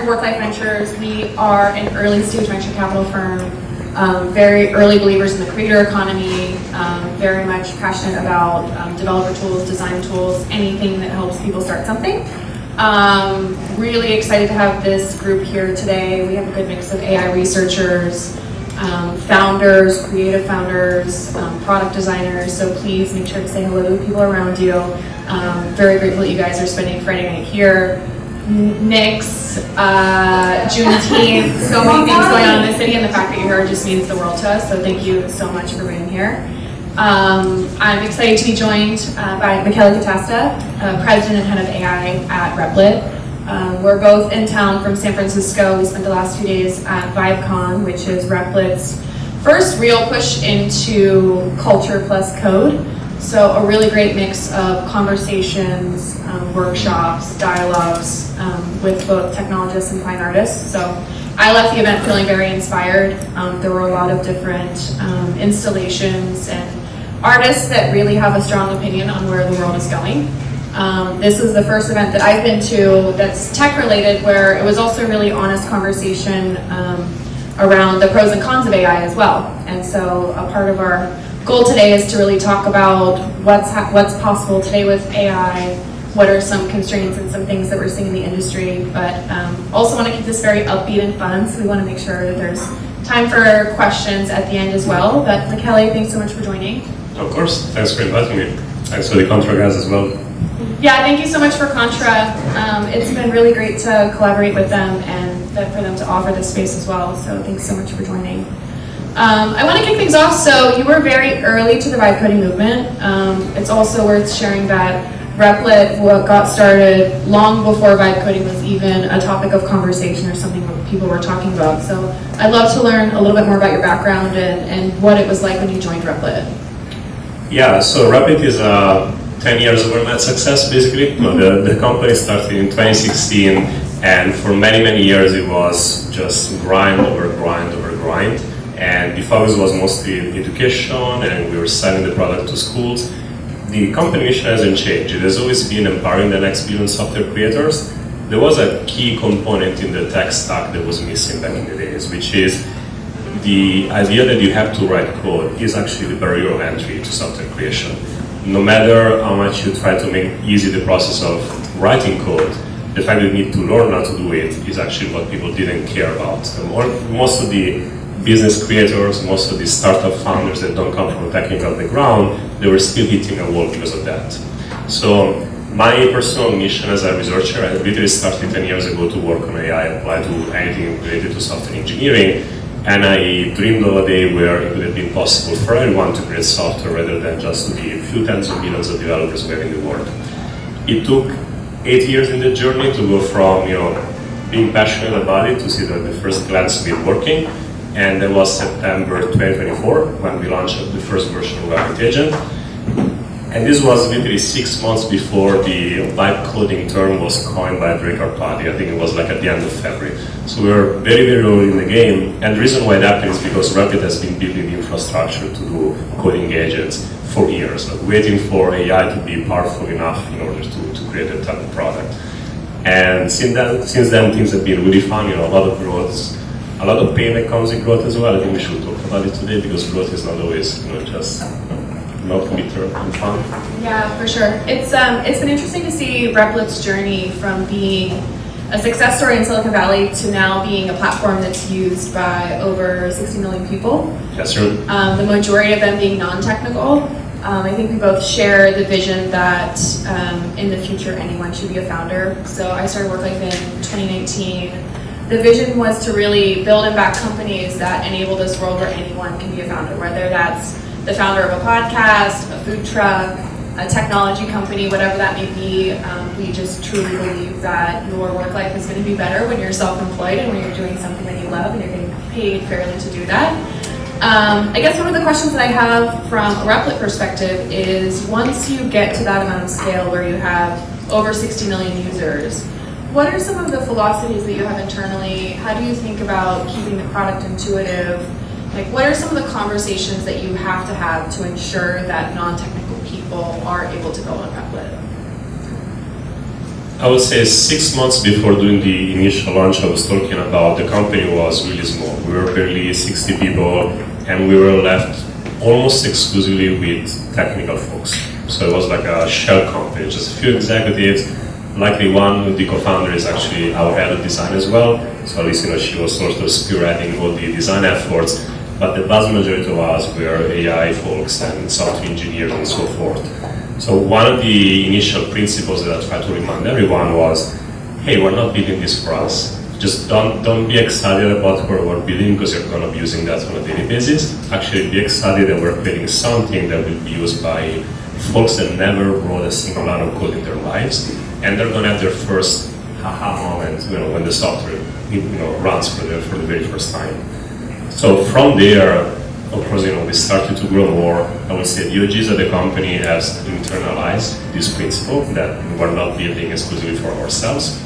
Worklife Ventures. We are an early stage venture capital firm, very early believers in the creator economy, very much passionate about developer tools, design tools, anything that helps people start something. Really excited to have this group here today. We have a good mix of AI researchers, founders, creative founders, product designers, so please make sure to say hello to people around you. Very grateful that you guys are spending Friday night here. Nick's, Juneteenth, so many things going on in the city, and the fact that you're here just means the world to us, so thank you so much for being here. I'm excited to be joined by Michele, Catasta, President and Head of AI at Replit. We're both in town from San Francisco. We spent the last few days at VibeCon, which is Replit's first real push into culture plus code. So a really great mix of conversations, workshops, dialogues with both technologists and fine artists. So I left the event feeling very inspired. There were a lot of different installations and artists that really have a strong opinion on where the world is going. This is the first event that I've been to that's tech related, where it was also a really honest conversation around the pros and cons of AI as well. And so a part of our goal today is to really talk about what's possible today with AI, what are some constraints and some things that we're seeing in the industry, but also want to keep this very upbeat and fun, so we want to make sure that there's time for questions at the end as well. But Michele, thanks so much for joining. Of course, thanks for inviting me. Thanks for the Contra guys as well. Yeah, thank you so much for Contra. It's been really great to collaborate with them and for them to offer this space as well, so thanks so much for joining. I want to kick things off. So you were very early to the vibe coding movement. It's also worth sharing that Replit got started long before vibe coding was even a topic of conversation or something that people were talking about. So I'd love to learn a little bit more about your background and what it was like when you joined Replit. Yeah, so Replit is a 10 years overnight success, basically. The company started in 2016, and for many, many years it was just grind over grind over grind. And the focus was mostly education, and we were selling the product to schools. The company mission hasn't changed. It has always been empowering the next billion software creators. There was a key component in the tech stack that was missing back in the days, which is the idea that you have to write code is actually the barrier of entry to software creation. No matter how much you try to make easy the process of writing code, the fact that you need to learn how to do it is actually what people didn't care about. Most of the business creators, most of the startup founders that don't come from a technical background, they were still hitting a wall because of that. So my personal mission as a researcher, I literally started 10 years ago to work on AI, apply to anything related to software engineering, and I dreamed of a day where it would have been possible for everyone to create software rather than just to be a few tens of millions of developers we have in the world. It took 8 years in the journey to go from being passionate about it to see that the first glance be working. And that was September 2024 when we launched the first version of Replit Agent. And this was literally 6 months before the vibe coding term was coined by Drake Arpadi. I think it was like at the end of February. So we were very, very early in the game. And the reason why that happened is because Replit has been building the infrastructure to do coding agents for years, waiting for AI to be powerful enough in order to create that type of product. And since then things have been really fun, a lot of growth. A lot of pain that comes with growth as well. I think we should talk about it today because growth is not always, just not bitter and fun. Yeah, for sure. It's been interesting to see Replit's journey from being a success story in Silicon Valley to now being a platform that's used by over 60 million people. That's true. The majority of them being non-technical. I think we both share the vision that in the future anyone should be a founder. So I started Worklife in 2019. The vision was to really build and back companies that enable this world where anyone can be a founder, whether that's the founder of a podcast, a food truck, a technology company, whatever that may be. We just truly believe that your work life is going to be better when you're self-employed and when you're doing something that you love and you're getting paid fairly to do that. I guess one of the questions that I have from a Replit perspective is, once you get to that amount of scale where you have over 60 million users, what are some of the philosophies that you have internally? How do you think about keeping the product intuitive? What are some of the conversations that you have to ensure that non-technical people are able to go on Replit? I would say 6 months before doing the initial launch, I was talking about the company was really small. We were barely 60 people, and we were left almost exclusively with technical folks. So it was like a shell company, just a few executives. Likely one of the co-founder is actually our head of design as well. So at least she was sort of spearheading all the design efforts. But the vast majority of us were AI folks and software engineers and so forth. So one of the initial principles that I tried to remind everyone was, hey, we're not building this for us. Just don't be excited about what we're building because you're going to be using that on a daily basis. Actually, be excited that we're creating something that will be used by folks that never wrote a single line of code in their lives, and they're going to have their first haha moment, when the software runs for the very first time. So from there, of course, we started to grow more. I would say the OGs of the company has internalized this principle that we're not building exclusively for ourselves.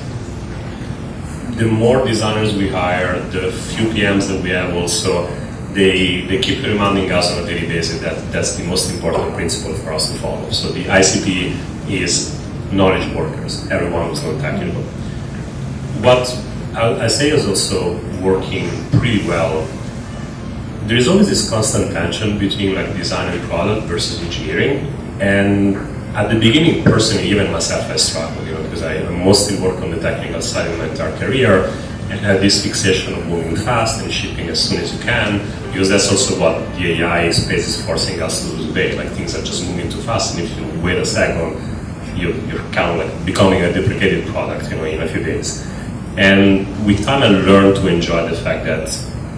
The more designers we hire, the few PMs that we have also, they keep reminding us on a daily basis that that's the most important principle for us to follow. So the ICP is knowledge workers, everyone who's not technical. What I say is also working pretty well. There is always this constant tension between design and product versus engineering, and at the beginning, personally, even myself, I struggled, because I mostly worked on the technical side of my entire career and had this fixation of moving fast and shipping as soon as you can, because that's also what the AI space is forcing us to do today. Things are just moving too fast, and if you wait a second, you're kind of becoming a deprecated product, in a few days. And with time, I learned to enjoy the fact that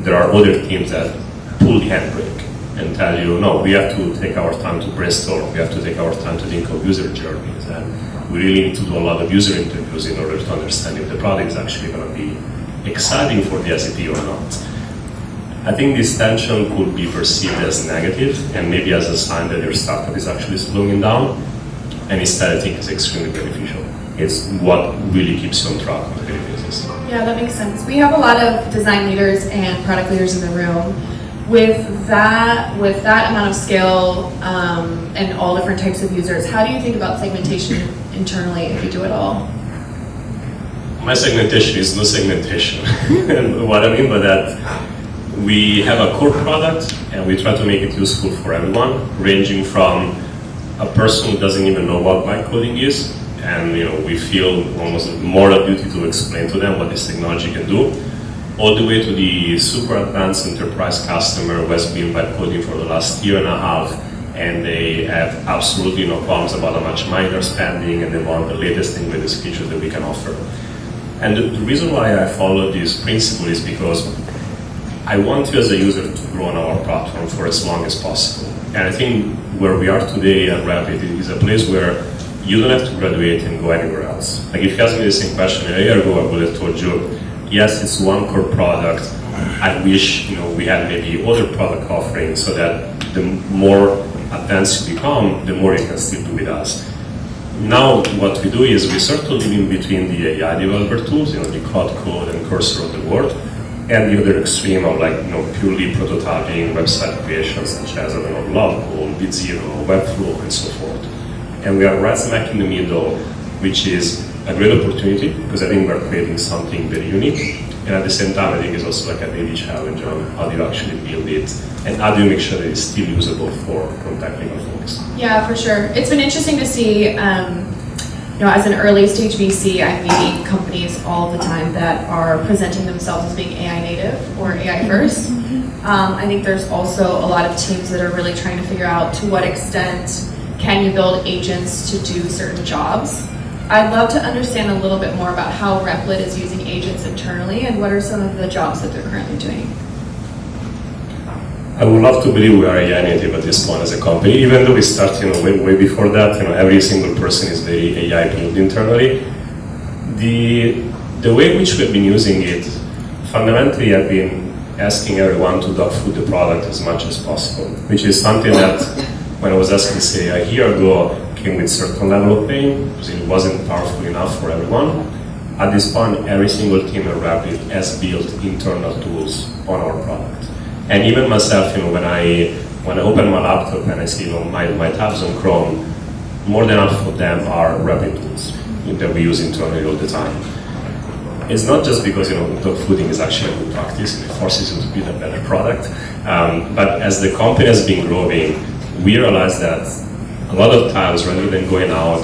there are other teams that pull the handbrake and tell you, no, we have to take our time to brainstorm, we have to take our time to think of user journeys, and we really need to do a lot of user interviews in order to understand if the product is actually going to be exciting for the SAP or not. I think this tension could be perceived as negative and maybe as a sign that your startup is actually slowing down, and instead I think it's extremely beneficial. It's what really keeps you on track on a daily basis. Yeah, that makes sense. We have a lot of design leaders and product leaders in the room. With that amount of scale and all different types of users, how do you think about segmentation internally, if you do it all? My segmentation is no segmentation. And what I mean by that, we have a core product and we try to make it useful for everyone, ranging from a person who doesn't even know what byte coding is, and we feel almost more a duty to explain to them what this technology can do, all the way to the super advanced enterprise customer who has been byte coding for the last year and a half, and they have absolutely no qualms about how much money they're spending, and they want the latest and greatest features that we can offer. And the reason why I follow this principle is because I want you as a user to grow on our platform for as long as possible. And I think where we are today at Replit is a place where you don't have to graduate and go anywhere else. If you asked me the same question a year ago, I would have told you, yes, it's one core product. I wish we had maybe other product offerings so that the more advanced you become, the more you can still do with us. Now what we do is we sort of live in between the AI developer tools, the Cloud Code and Cursor of the world, and the other extreme of purely prototyping website creation, such as Love, BitZero, Webflow, and so forth. And we are right smack in the middle, which is a great opportunity because I think we're creating something very unique. And at the same time, I think it's also a daily challenge on how do you actually build it and how do you make sure that it's still usable for technical folks. Yeah, for sure. It's been interesting to see, as an early stage VC, I'm meeting companies all the time that are presenting themselves as being AI native or AI first. I think there's also a lot of teams that are really trying to figure out to what extent can you build agents to do certain jobs. I'd love to understand a little bit more about how Replit is using agents internally and what are some of the jobs that they're currently doing. I would love to believe we are AI native at this point as a company, even though we start way before that. Every single person is very AI built internally. The way in which we've been using it, fundamentally I've been asking everyone to dog food the product as much as possible, which is something that when I was asking, say, a year ago, came with certain level of pain because it wasn't powerful enough for everyone. At this point, every single team at Replit has built internal tools on our product. And even myself, when I open my laptop and I see my tabs on Chrome, more than half of them are Replit tools. that we use internally all the time. It's not just because dog fooding is actually a good practice and it forces you to build a better product, but as the company has been growing, we realized that a lot of times rather than going out,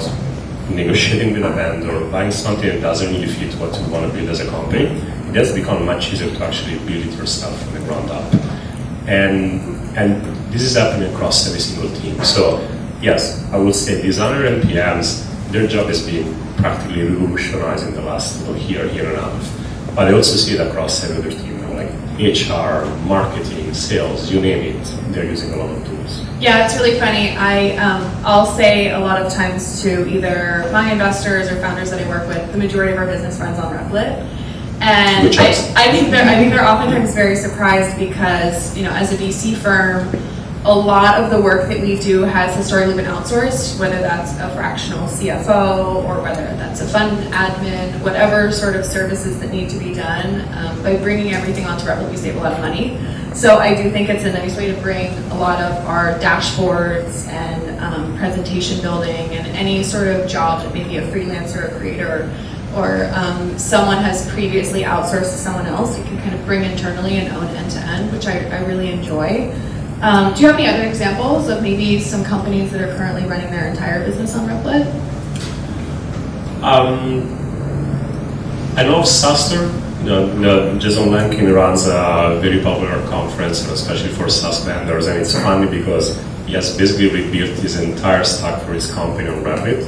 negotiating with a vendor, buying something that doesn't really fit what you want to build as a company, it has become much easier to actually build it yourself from the ground up. And this is happening across every single team. So yes, I would say designer and PMs, their job has been practically revolutionized in the last year and a half. But I also see it across every other team, like HR, marketing, sales, you name it, they're using a lot of tools. Yeah, it's really funny. I'll say a lot of times to either my investors or founders that I work with, the majority of our business runs on Replit. And I think they're oftentimes very surprised because, as a VC firm, a lot of the work that we do has historically been outsourced, whether that's a fractional CFO or whether that's a fund admin, whatever sort of services that need to be done. By bringing everything onto Replit, we save a lot of money. So I do think it's a nice way to bring a lot of our dashboards and presentation building and any sort of job that maybe a freelancer, a creator, or someone has previously outsourced to someone else, you can kind of bring internally and own end to end, which I really enjoy. Do you have any other examples of maybe some companies that are currently running their entire business on Replit? I know of Saster. Jason Lankin runs a very popular conference, especially for SaaS vendors, and it's funny because he has basically rebuilt his entire stack for his company on Replit.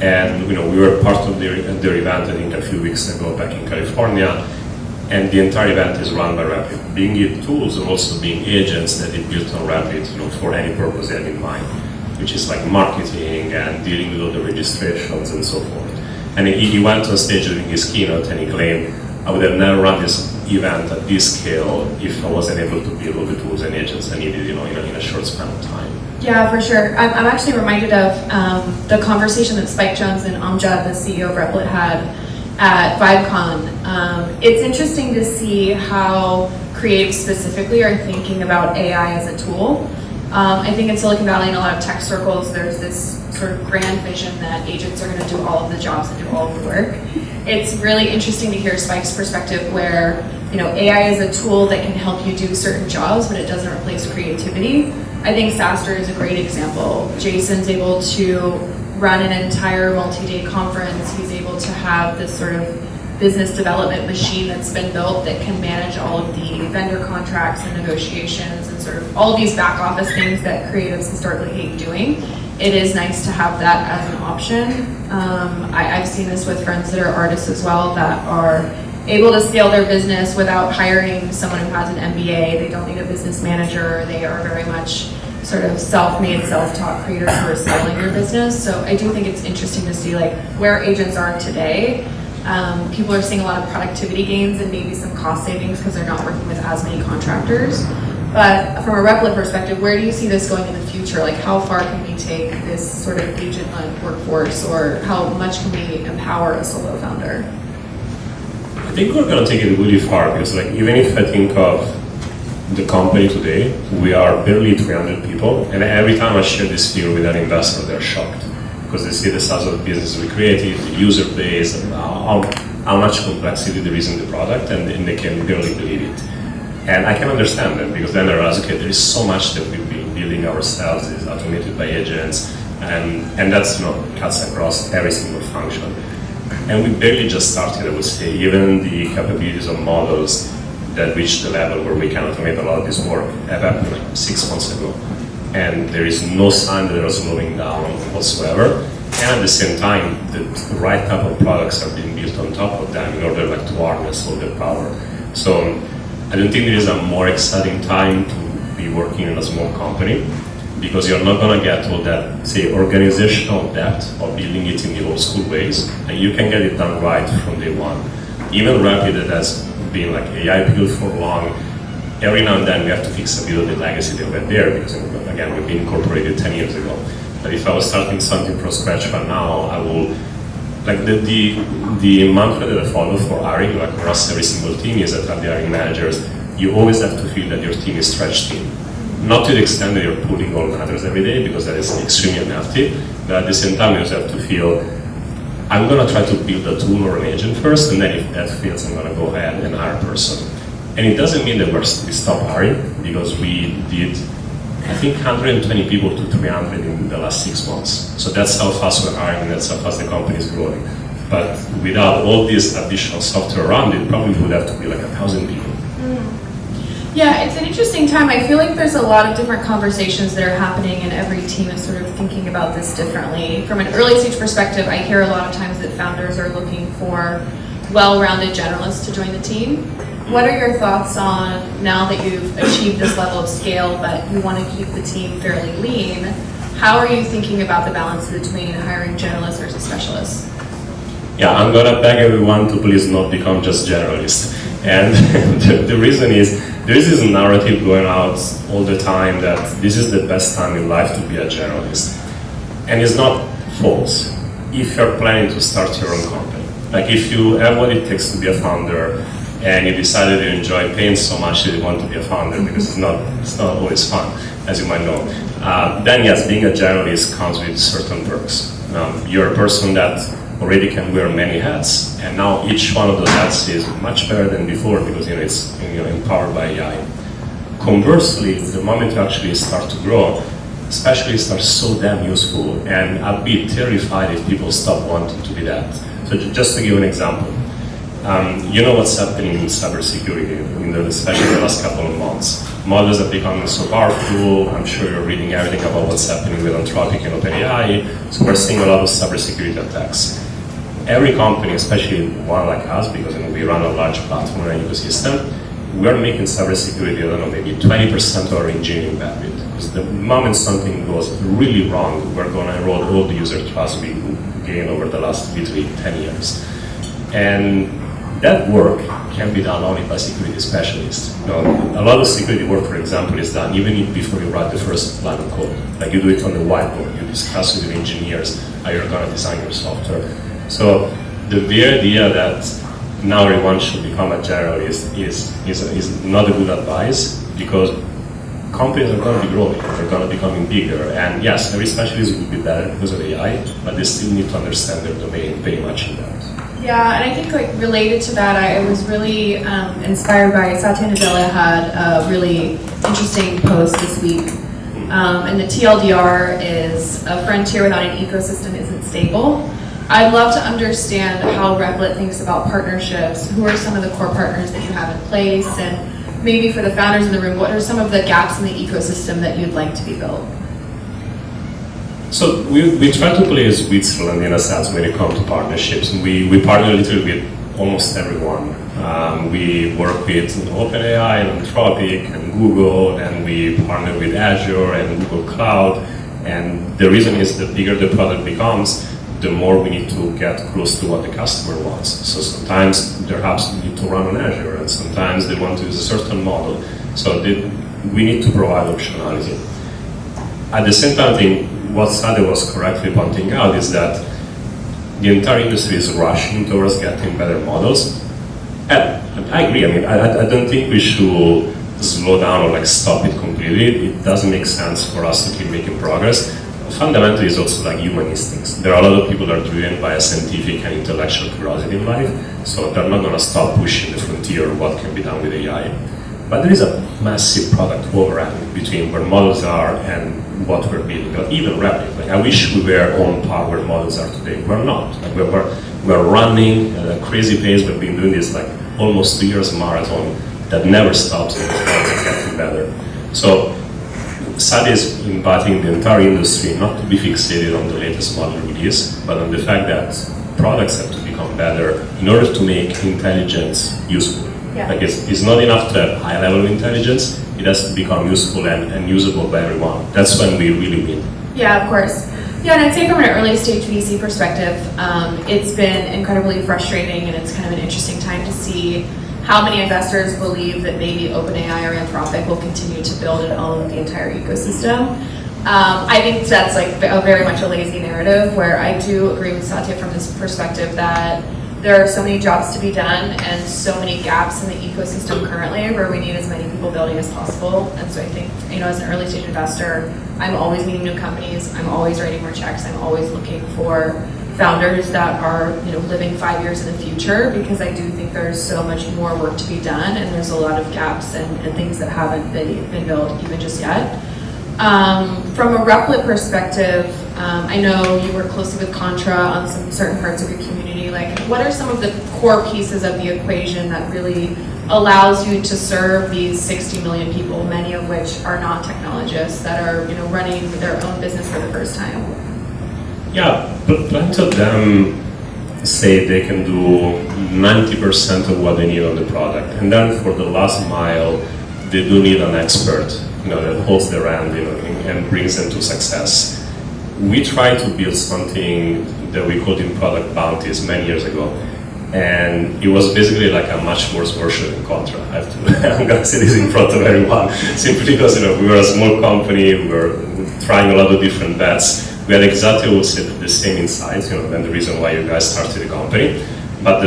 And we were part of their event, I think, a few weeks ago back in California. And the entire event is run by Replit, being it tools and also being agents that it built on Replit, for any purpose they had in mind, which is like marketing and dealing with all the registrations and so forth. And he went on stage during his keynote and he claimed, I would have never run this event at this scale if I wasn't able to build all the tools and agents I needed, in a short span of time. Yeah, for sure. I'm actually reminded of the conversation that Spike Jones and Amjad, the CEO of Replit, had at VibeCon. It's interesting to see how creatives specifically are thinking about AI as a tool. I think in Silicon Valley, in a lot of tech circles, there's this sort of grand vision that agents are going to do all of the jobs and do all of the work. It's really interesting to hear Spike's perspective where, AI is a tool that can help you do certain jobs, but it doesn't replace creativity. I think Saster is a great example. Jason's able to run an entire multi-day conference. He's able to have this sort of business development machine that's been built that can manage all of the vendor contracts and negotiations and sort of all of these back office things that creatives historically hate doing. It is nice to have that as an option. I've seen this with friends that are artists as well that are able to scale their business without hiring someone who has an MBA. They don't need a business manager. They are very much sort of self-made, self-taught creators who are scaling their business. So I do think it's interesting to see where agents are today. People are seeing a lot of productivity gains and maybe some cost savings because they're not working with as many contractors. But from a Replit perspective, where do you see this going in the future? How far can we take this sort of agent-led workforce, or how much can we empower a solo founder? I think we're going to take it really far because, even if I think of the company today, we are barely 300 people, and every time I share this figure with an investor, they're shocked because they see the size of the business we created, the user base, and how much complexity there is in the product, and they can barely believe it. And I can understand them because then I realize, okay, there is so much that we've been building ourselves, is automated by agents, and that's cuts across every single function. And we barely just started, I would say. Even the capabilities of models that reach the level where we can automate a lot of this work happened 6 months ago. And there is no sign that they're slowing down whatsoever. And at the same time, the right type of products are being built on top of them in order to harness all their power. So I don't think there is a more exciting time to be working in a small company because you're not going to get all that, say, organizational depth of building it in the old school ways, and you can get it done right from day one. Even Replit, that has been AI built for long, every now and then we have to fix a bit of the legacy that went there because, again, we've been incorporated 10 years ago. But if I was starting something from scratch right now, I will, the mantra that I follow for hiring, across every single team, is that at the hiring managers, you always have to feel that your team is stretched thin. Not to the extent that you're pulling all matters every day, because that is extremely unhealthy, but at the same time, you also have to feel I'm going to try to build a tool or an agent first, and then if that fails, I'm going to go ahead and hire a person. And it doesn't mean that we stopped hiring, because we did, I think, 120 people to 300 in the last 6 months. So that's how fast we're hiring, and that's how fast the company is growing. But without all this additional software around it, probably would have to be like 1,000 people. Yeah, it's an interesting time. I feel like there's a lot of different conversations that are happening, and every team is sort of thinking about this differently. From an early stage perspective, I hear a lot of times that founders are looking for well-rounded generalists to join the team. What are your thoughts on, now that you've achieved this level of scale, but you want to keep the team fairly lean, how are you thinking about the balance between hiring generalists versus specialists? Yeah, I'm gonna beg everyone to please not become just generalists. And the reason is, there is this narrative going out all the time that this is the best time in life to be a generalist. And it's not false if you're planning to start your own company. Like if you have what it takes to be a founder, and you decided you enjoy paying so much that you want to be a founder, because it's not always fun, as you might know, then yes, being a generalist comes with certain perks. You're a person that already can wear many hats, and now each one of those hats is much better than before, because it's empowered by AI. Conversely, the moment you actually start to grow, specialists are so damn useful, and I'd be terrified if people stop wanting to be that. So just to give an example, you know what's happening in cybersecurity, especially in the last couple of months. Models are becoming so powerful. I'm sure you're reading everything about what's happening with Anthropic and OpenAI. So we're seeing a lot of cybersecurity attacks. Every company, especially one like us, because we run a large platform and ecosystem, we're making cybersecurity, I don't know, maybe 20% of our engineering bandwidth. Because the moment something goes really wrong, we're going to erode all the user trust we gained over the last literally 10 years. And that work can be done only by security specialists. A lot of security work, for example, is done even before you write the first line of code. Like you do it on the whiteboard, you discuss with your engineers how you're going to design your software. So the very idea that now everyone should become a generalist is not a good advice, because companies are going to be growing, they're going to be becoming bigger. And yes, every specialist will be better because of AI, but they still need to understand their domain very much in that. Yeah, and I think like related to that, I was really inspired by Satya Nadella had a really interesting post this week. And the TLDR is a frontier without an ecosystem isn't stable. I'd love to understand how Replit thinks about partnerships. Who are some of the core partners that you have in place? And maybe for the founders in the room, what are some of the gaps in the ecosystem that you'd like to be built? So we try to play Switzerland in a sense when it comes to partnerships. We partner literally with almost everyone. We work with OpenAI and Anthropic and Google, and we partner with Azure and Google Cloud. And the reason is the bigger the product becomes, the more we need to get close to what the customer wants. So sometimes their apps need to run on Azure, and sometimes they want to use a certain model. So we need to provide optionality. At the same time, I think what Satya was correctly pointing out is that the entire industry is rushing towards getting better models. And I agree, I don't think we should slow down or stop it completely. It doesn't make sense for us to keep making progress. Fundamentally, it's also like human instincts. There are a lot of people that are driven by a scientific and intellectual curiosity in life, so they're not going to stop pushing the frontier of what can be done with AI. But there is a massive product overlap between where models are and what we're building. Even Replit. I wish we were on par where models are today. We're not. We're running at a crazy pace. We've been doing this almost 2 years marathon that never stops, and it's getting better. So Satya is inviting the entire industry not to be fixated on the latest model release, but on the fact that products have to become better in order to make intelligence useful. Yeah. It's not enough to have high level of intelligence, it has to become useful and usable by everyone. That's when we really win. Yeah, of course. Yeah, and I'd say from an early stage VC perspective, it's been incredibly frustrating, and it's kind of an interesting time to see how many investors believe that maybe OpenAI or Anthropic will continue to build and own the entire ecosystem. I think that's very much a lazy narrative, where I do agree with Satya from this perspective that there are so many jobs to be done and so many gaps in the ecosystem currently where we need as many people building as possible. And so I think, as an early stage investor, I'm always meeting new companies, I'm always writing more checks, I'm always looking for founders that are living 5 years in the future, because I do think there's so much more work to be done, and there's a lot of gaps and things that haven't been built even just yet. From a Replit perspective, I know you work closely with Contra on some certain parts of your community. Like, what are some of the core pieces of the equation that really allows you to serve these 60 million people, many of which are not technologists, that are running their own business for the first time? Yeah, but plenty of them say they can do 90% of what they need on the product, and then for the last mile, they do need an expert, that holds their hand, and brings them to success. We tried to build something that we called in product bounties many years ago, and it was basically like a much worse version in Contra. I'm gonna say this in front of everyone, simply because we were a small company, we were trying a lot of different bets. We had exactly, I would say, the same insights, and the reason why you guys started the company. But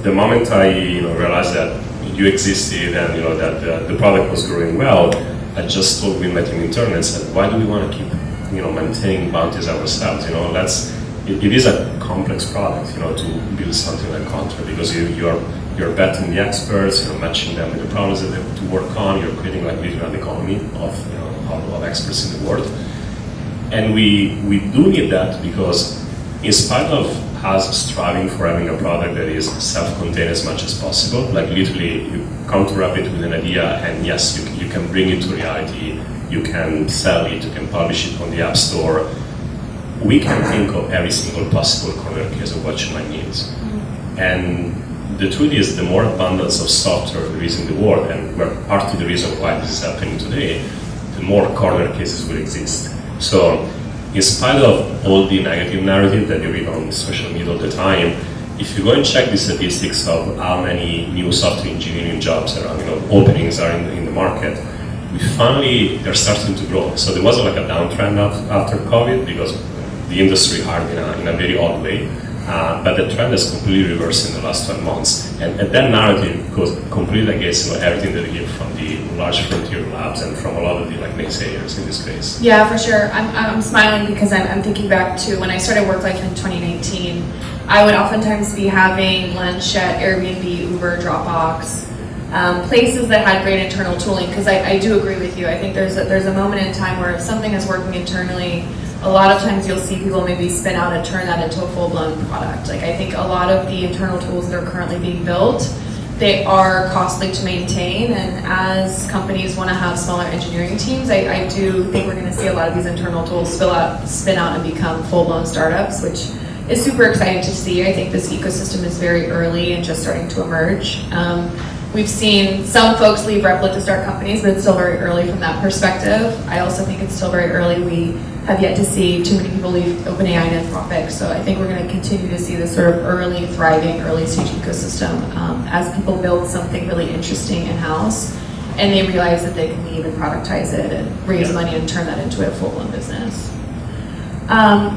the moment I realized that you existed and that the product was growing well, I just told with my team internally and said, why do we want to keep maintaining bounties ourselves? It is a complex product, to build something like Contra, because you're betting the experts, matching them with the problems that they have to work on. You're creating like literally an economy of experts in the world, and we do need that, because in spite of us striving for having a product that is self-contained as much as possible, like literally you come to Replit with an idea, and yes, you can bring it to reality, you can sell it, you can publish it on the App Store. We can think of every single possible corner case of what you might need. And the truth is, the more abundance of software there is in the world, and we're partly the reason why this is happening today, the more corner cases will exist. So, in spite of all the negative narrative that you read on social media all the time, if you go and check the statistics of how many new software engineering jobs are, openings are in the market, they're starting to grow. So there was like a downtrend after COVID, because the industry hired in a very odd way, but the trend has completely reversed in the last 12 months. And that narrative goes completely against everything that we hear from the large frontier labs and from a lot of the naysayers in this space. Yeah, for sure. I'm smiling because I'm thinking back to when I started Worklife in 2019. I would oftentimes be having lunch at Airbnb, Uber, Dropbox, places that had great internal tooling, because I do agree with you. I think there's a moment in time where if something is working internally, a lot of times you'll see people maybe spin out and turn that into a full-blown product. Like, I think a lot of the internal tools that are currently being built, they are costly to maintain, and as companies want to have smaller engineering teams, I do think we're going to see a lot of these internal tools spin out and become full-blown startups, which is super exciting to see. I think this ecosystem is very early and just starting to emerge. We've seen some folks leave Replit to start companies, but it's still very early from that perspective. I also think it's still very early. We have yet to see too many people leave OpenAI and Anthropic, so I think we're going to continue to see this sort of early, thriving, early stage ecosystem as people build something really interesting in-house, and they realize that they can leave and productize it and raise money and turn that into a full-blown business.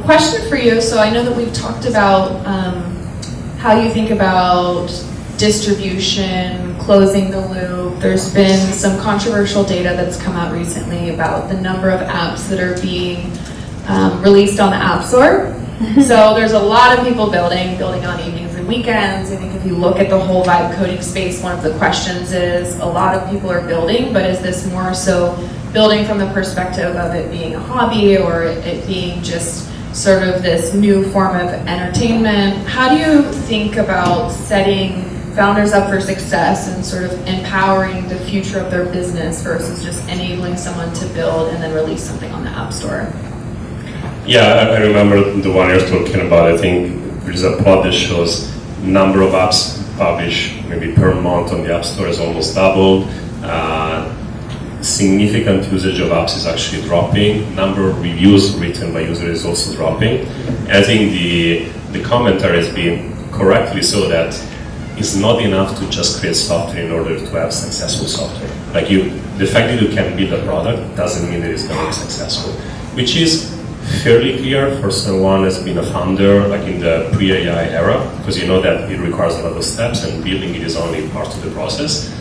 Question for you. So I know that we've talked about how you think about distribution, closing the loop. There's been some controversial data that's come out recently about the number of apps that are being released on the App Store. So there's a lot of people building on evenings and weekends. I think if you look at the whole vibe coding space, one of the questions is, a lot of people are building, but is this more so building from the perspective of it being a hobby, or it being just sort of this new form of entertainment? How do you think about setting founders up for success and sort of empowering the future of their business versus just enabling someone to build and then release something on the App Store? Yeah, I remember the one you're talking about. I think there's a plot that shows number of apps published maybe per month on the App Store has almost doubled. Significant usage of apps is actually dropping. Number of reviews written by users is also dropping. And I think the commentary has been correctly so that it's not enough to just create software in order to have successful software. Like the fact that you can build a product doesn't mean that it's going to be successful, which is fairly clear for someone who's been a founder like in the pre-AI era, because you know that it requires a lot of steps and building it is only part of the process.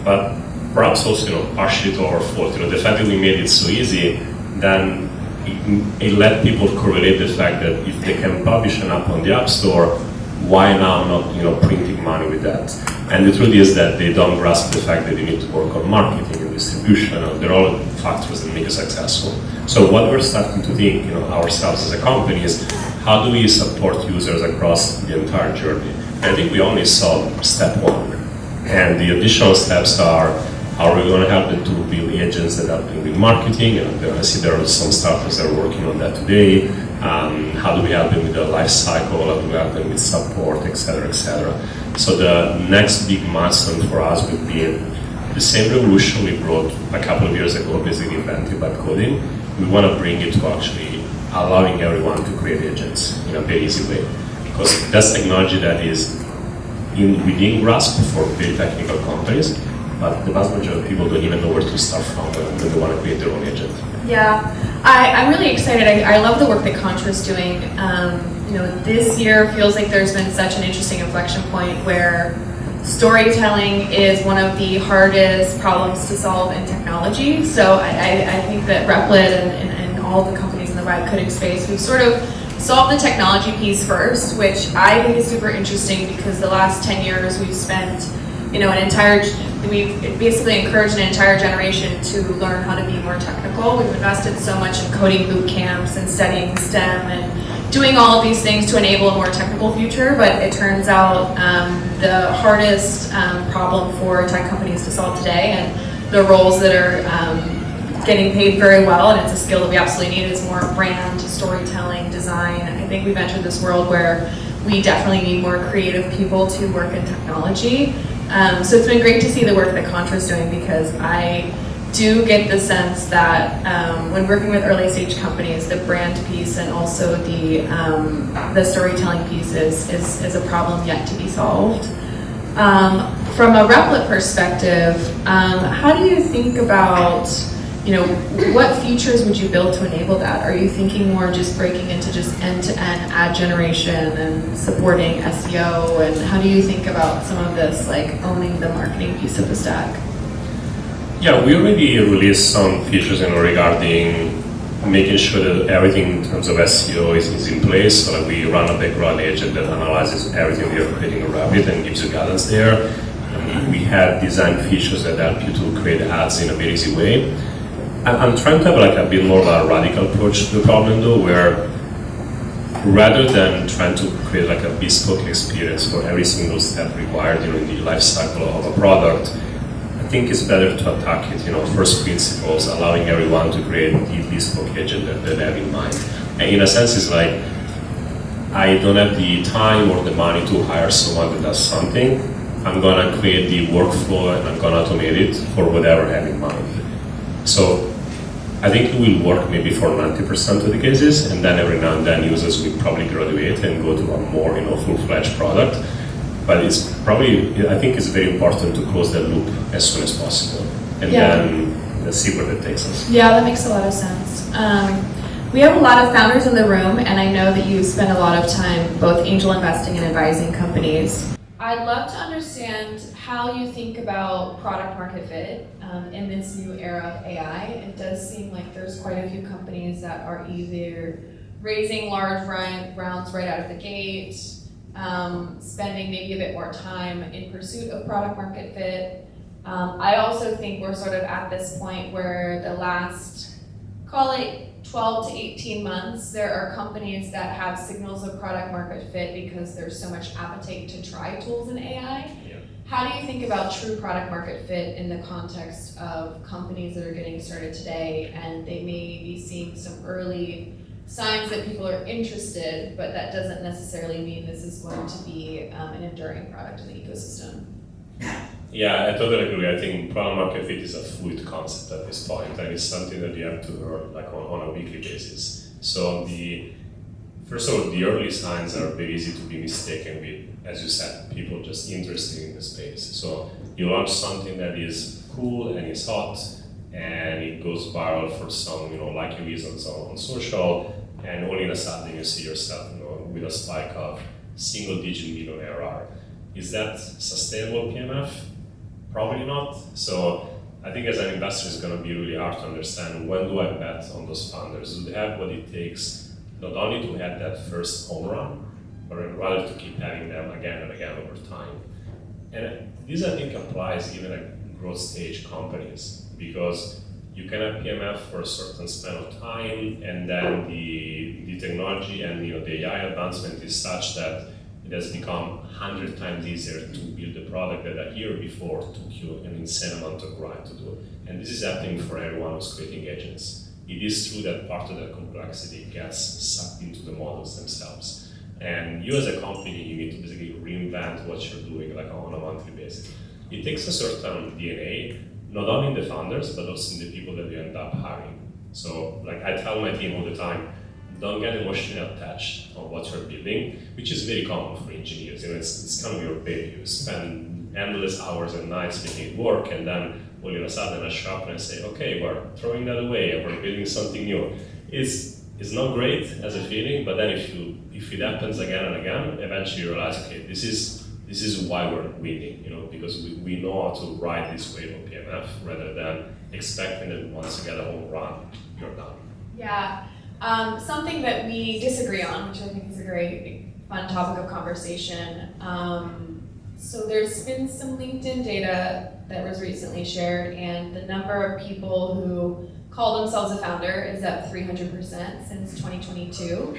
But perhaps also, partially to our fault. The fact that we made it so easy, then it let people correlate the fact that if they can publish an app on the App Store, why now not printing money with that? And the truth is that they don't grasp the fact that they need to work on marketing and distribution, and they're all factors that make it successful. So what we're starting to think ourselves as a company is, how do we support users across the entire journey? And I think we only saw step one. And the additional steps are, how are we going to help them to build agents that help them with marketing? And I see there are some startups that are working on that today. How do we help them with the life cycle? How do we help them with support, et cetera, et cetera? So the next big milestone for us would be the same revolution we brought a couple of years ago, basically invented by coding. We want to bring it to actually allowing everyone to create agents in a very easy way. Because that's technology that is within grasp for very technical companies, but the vast majority of people don't even know where to start from when they want to create their own agent. Yeah, I'm really excited. I love the work that Contra is doing. This year feels like there's been such an interesting inflection point where storytelling is one of the hardest problems to solve in technology. So I think that Replit and all the companies in the vibe coding space, we've sort of solved the technology piece first, which I think is super interesting because the last 10 years we've spent we've basically encouraged an entire generation to learn how to be more technical. We've invested so much in coding boot camps and studying STEM and doing all of these things to enable a more technical future, but it turns out the hardest problem for tech companies to solve today, and the roles that are getting paid very well, and it's a skill that we absolutely need, is more brand, storytelling, design. I think we've entered this world where we definitely need more creative people to work in technology. So it's been great to see the work that Contra is doing, because I do get the sense that when working with early stage companies, the brand piece and also the storytelling piece is a problem yet to be solved. From a Replit perspective, how do you think about, what features would you build to enable that? Are you thinking more just breaking into just end-to-end ad generation and supporting SEO? And how do you think about some of this, like owning the marketing piece of the stack? Yeah, we already released some features regarding making sure that everything in terms of SEO is in place. So that we run a background agent that analyzes everything you're creating in Replit and gives you guidance there. And we have design features that help you to create ads in a very easy way. I'm trying to have a bit more of a radical approach to the problem though, where rather than trying to create a bespoke experience for every single step required during the life cycle of a product, I think it's better to attack it, first principles, allowing everyone to create the bespoke agent that they have in mind. And in a sense, it's like, I don't have the time or the money to hire someone that does something. I'm gonna create the workflow and I'm gonna automate it for whatever I have in mind. So I think it will work maybe for 90% of the cases, and then every now and then users will probably graduate and go to a more full-fledged product. But it's probably, I think it's very important to close that loop as soon as possible, and then let's see where that takes us. Yeah, that makes a lot of sense. We have a lot of founders in the room, and I know that you spend a lot of time both angel investing and advising companies. I'd love to understand how you think about product market fit in this new era of AI. It does seem like there's quite a few companies that are either raising large rounds right out of the gate, spending maybe a bit more time in pursuit of product market fit. I also think we're sort of at this point where the last, call it 12 to 18 months, there are companies that have signals of product market fit because there's so much appetite to try tools in AI. Yeah. How do you think about true product market fit in the context of companies that are getting started today and they may be seeing some early signs that people are interested, but that doesn't necessarily mean this is going to be an enduring product in the ecosystem? Yeah, I totally agree. I think product market fit is a fluid concept at this point, and it's something that you have to learn on a weekly basis. So first of all, the early signs are very easy to be mistaken with, as you said, people just interested in the space. So you launch something that is cool and is hot, and it goes viral for some lucky reasons on social, and all in a sudden you see yourself with a spike of single-digit million ARR. Is that sustainable PMF? Probably not. So I think as an investor, it's going to be really hard to understand when do I bet on those founders. Do they have what it takes not only to have that first home run, but rather to keep having them again and again over time. And this, I think, applies even at growth stage companies, because you can have PMF for a certain span of time, and then the technology and the AI advancement is such that it has become 100 times easier to build a product that a year before took you an insane amount of grind to do. And this is happening for everyone who's creating agents. It is true that part of that complexity gets sucked into the models themselves. And you as a company, you need to basically reinvent what you're doing like on a monthly basis. It takes a certain DNA, not only in the founders, but also in the people that you end up hiring. So like I tell my team all the time, don't get emotionally attached on what you're building, which is very common for engineers. It's kind of your baby. You spend endless hours and nights making it work, and then all of a sudden I show up and I say, okay, we're throwing that away and we're building something new. It's not great as a feeling, but then if it happens again and again, eventually you realize, okay, this is why we're winning, because we know how to ride this wave of PMF rather than expecting that once you get a home run, you're done. Yeah. Something that we disagree on, which I think is a great fun topic of conversation. So there's been some LinkedIn data that was recently shared, and the number of people who call themselves a founder is up 300% since 2022.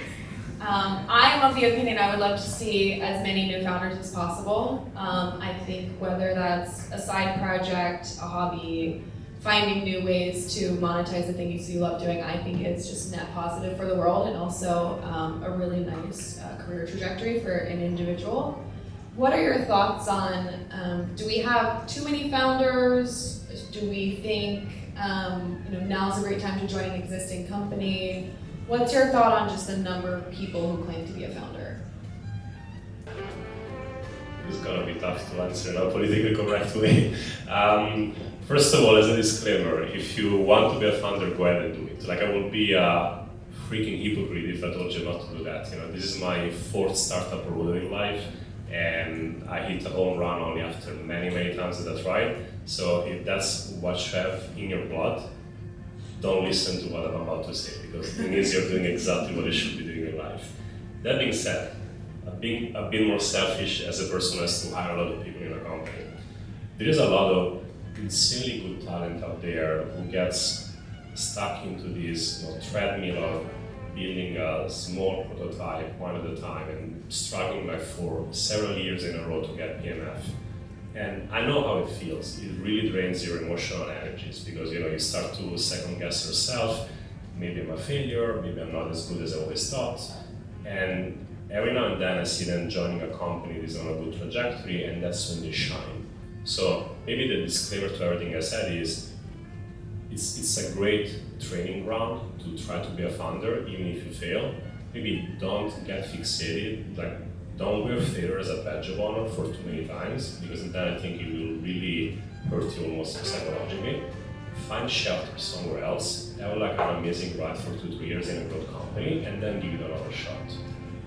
I am of the opinion I would love to see as many new founders as possible. I think whether that's a side project, a hobby, finding new ways to monetize the things you love doing, I think it's just net positive for the world, and also a really nice career trajectory for an individual. What are your thoughts on, do we have too many founders? Do we think now's a great time to join an existing company? What's your thought on just the number of people who claim to be a founder? It's gonna be tough to answer in a politically correct way. First of all, as a disclaimer, if you want to be a founder, go ahead and do it. Like, I would be a freaking hypocrite if I told you not to do that. This is my fourth startup role in life, and I hit a home run only after many, many times that I tried. So if that's what you have in your blood, don't listen to what I'm about to say, because it means you're doing exactly what you should be doing in life. That being said, I've been more selfish as a person who has to hire a lot of people in a company. There is a lot of insanely good talent out there who gets stuck into this treadmill of building a small prototype one at a time and struggling for several years in a row to get PMF. And I know how it feels. It really drains your emotional energies, because you start to second guess yourself. Maybe I'm a failure, maybe I'm not as good as I always thought. And every now and then I see them joining a company that is on a good trajectory, and that's when they shine. So maybe the disclaimer to everything I said is, it's a great training ground to try to be a founder, even if you fail. Maybe don't get fixated, don't wear failure as a badge of honor for too many times, because then I think it will really hurt you almost psychologically. Find shelter somewhere else, have an amazing ride for 2-3 years in a good company, and then give it another shot.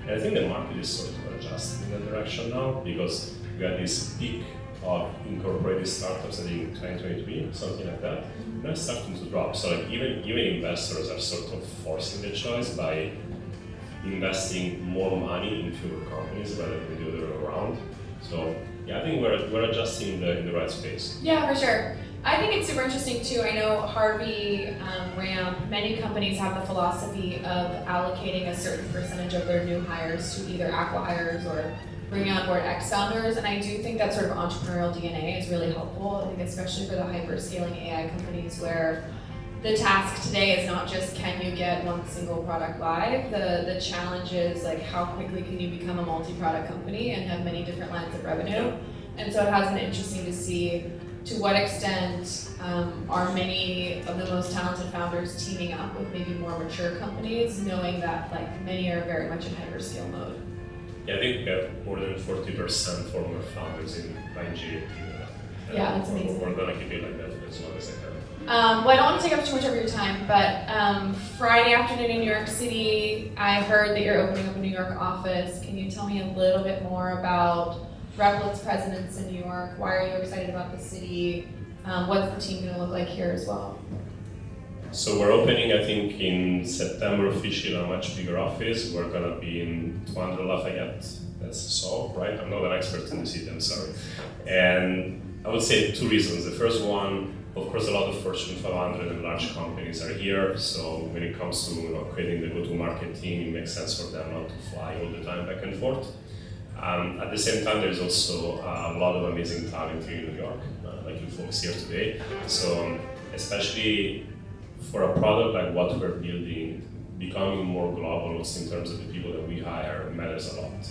And I think the market is sort of adjusting in that direction now, because we had this peak of incorporated startups, I think in 2023, something like that. Now it's starting to drop. So even investors are sort of forcing the choice by investing more money in fewer companies rather than the other way around. So yeah, I think we're adjusting in the right space. Yeah, for sure. I think it's super interesting too. I know Harvey, Ram, many companies have the philosophy of allocating a certain percentage of their new hires to either acqui-hires or bringing on board ex-founders, and I do think that sort of entrepreneurial DNA is really helpful. I think especially for the hyper-scaling AI companies, where the task today is not just can you get one single product live. The challenge is how quickly can you become a multi-product company and have many different lines of revenue. And so it has been interesting to see to what extent are many of the most talented founders teaming up with maybe more mature companies, knowing that many are very much in hyperscale mode. Yeah, I think we have more than 40% former founders in ING. Yeah, that's amazing. We're gonna keep it like that for as long as I can. Well, I don't want to take up too much of your time, but Friday afternoon in New York City, I heard that you're opening up a New York office. Can you tell me a little bit more about Replit's presence in New York? Why are you excited about the city? what's the team going to look like here as well? So we're opening, I think, in September officially a much bigger office. We're going to be in 200 Lafayette. That's so, right? I'm not an expert in the city, I'm sorry. And I would say two reasons. The first one, of course, a lot of Fortune 500 and large companies are here. So when it comes to creating the go-to-market team, it makes sense for them not to fly all the time back and forth. At the same time, there's also a lot of amazing talent here in New York, like you folks here today. So especially for a product like what we're building, becoming more global also in terms of the people that we hire matters a lot.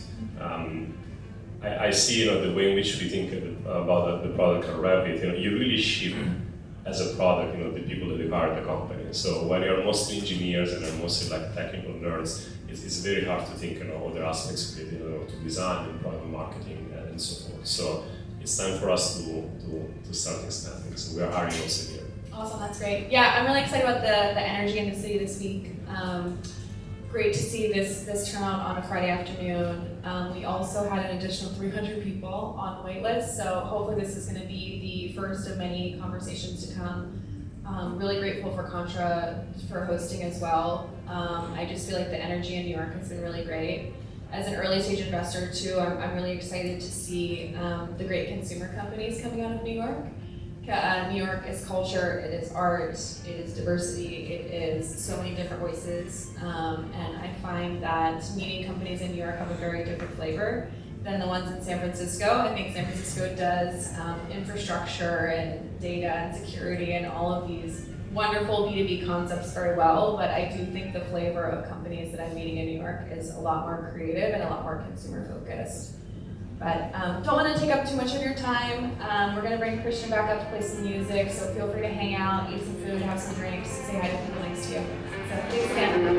I see the way in which we think about the product at Replit, you really ship as a product, the people that you hire at the company. So when you're mostly engineers and are mostly like technical nerds, it's very hard to think other aspects of it, to design and product marketing and so forth. So it's time for us to start expanding. So we are hiring also here. Awesome, that's great. Yeah, I'm really excited about the energy in the city this week. Great to see this turnout on a Friday afternoon. We also had an additional 300 people on the wait list, so hopefully this is going to be the first of many conversations to come. Really grateful for Contra for hosting as well. I just feel like the energy in New York has been really great. As an early stage investor too, I'm really excited to see the great consumer companies coming out of New York. New York is culture, it is art, it is diversity, it is so many different voices, and I find that meeting companies in New York have a very different flavor than the ones in San Francisco. I think San Francisco does infrastructure and data and security and all of these wonderful B2B concepts very well, but I do think the flavor of companies that I'm meeting in New York is a lot more creative and a lot more consumer focused. But don't want to take up too much of your time. We're going to bring Christian back up to play some music, so feel free to hang out, eat some food, have some drinks, say hi to people next to you. So thanks again.